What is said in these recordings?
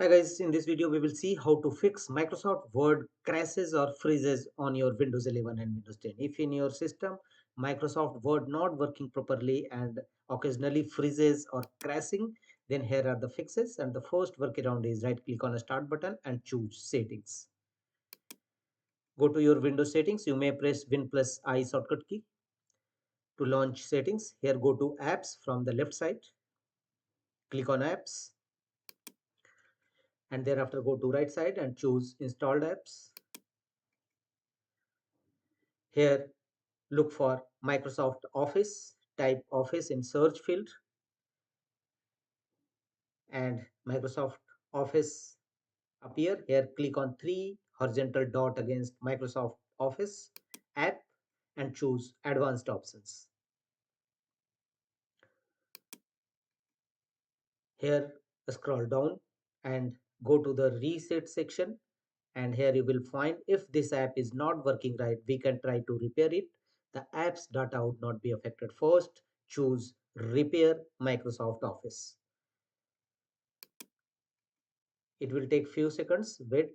Hi guys, in this video we will see how to fix Microsoft Word crashes or freezes on your Windows 11 and Windows 10. If in your system Microsoft Word not working properly and occasionally freezes or crashing, then here are the fixes. And the first workaround is right click on the start button and choose settings. Go to your Windows settings. You may press Win plus I shortcut key to launch settings. Here go to apps from the left side. Click on apps and thereafter go to right side and choose installed apps. Here look for Microsoft Office, type Office in search field and Microsoft Office appear. Here click on three horizontal dot against Microsoft Office app and choose advanced options. Here scroll down and go to the reset section, and here you will find if this app is not working right, we can try to repair it. The app's data would not be affected. First choose repair Microsoft Office. It will take few seconds. Wait.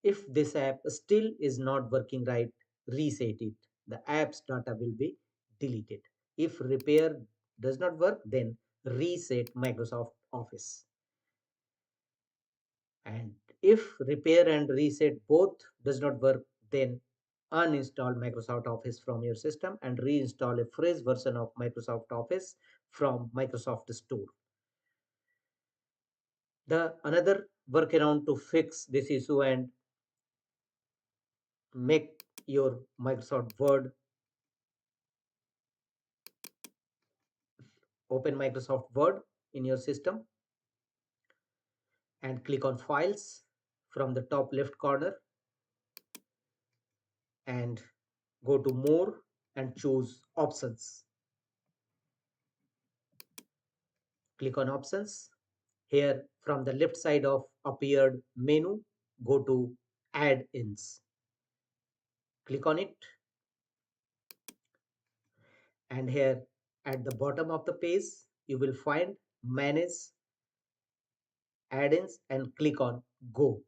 If this app still is not working right, reset it. The app's data will be deleted. If repair does not work, then reset Microsoft Office. And if repair and reset both does not work, then uninstall Microsoft Office from your system and reinstall a fresh version of Microsoft Office from Microsoft Store. The another workaround to fix this issue and make your Microsoft Word, open Microsoft Word in your system and click on Files from the top left corner and go to More and choose Options. Click on Options. Here from the left side of appeared menu, go to Add-ins. Click on it and here at the bottom of the page you will find Manage Add-ins and click on Go.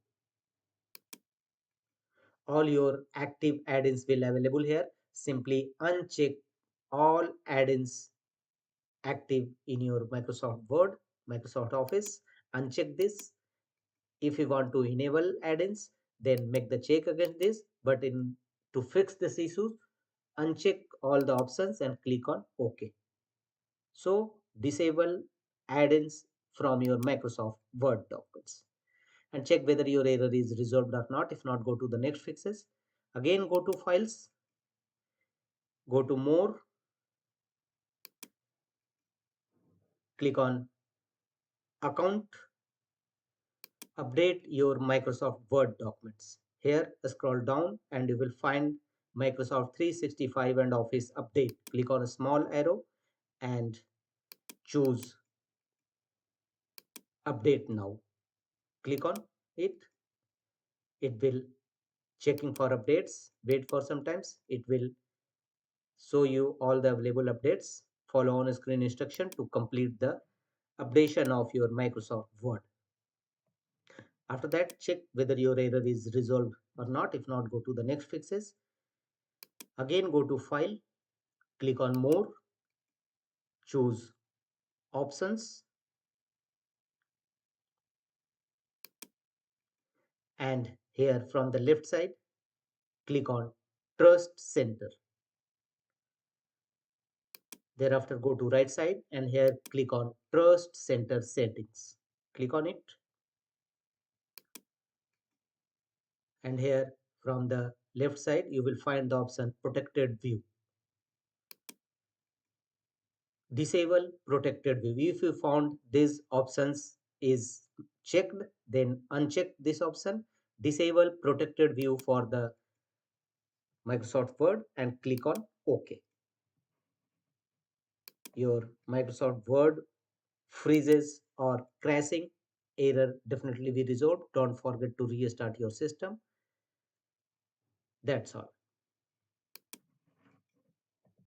All your active add-ins will available here. Simply uncheck all add-ins active in your Microsoft Word, Microsoft Office. Uncheck this. If you want to enable add-ins, then make the check against this. But in to fix this issue, uncheck all the options and click on OK. So disable add-ins from your Microsoft Word documents and check whether your error is resolved or not. If not, go to the next fixes. Again, go to Files, go to More, click on Account, update your Microsoft Word documents. Here, scroll down and you will find Microsoft 365 and Office Update. Click on a small arrow and choose Update Now. Click on it. It will checking for updates. Wait for some times. It will show you all the available updates. Follow on screen instruction to complete the updation of your Microsoft Word. After that, check whether your error is resolved or not. If not, go to the next fixes. Again, go to File, click on More, choose Options, and here from the left side, click on Trust Center. Thereafter, go to right side and here click on Trust Center Settings. Click on it. And here from the left side, you will find the option Protected View. Disable Protected View. If you found these options is checked, then uncheck this option. Disable Protected View for the Microsoft Word and click on OK. Your Microsoft Word freezes or crashing error definitely be resolved. Don't forget to restart your system. That's all.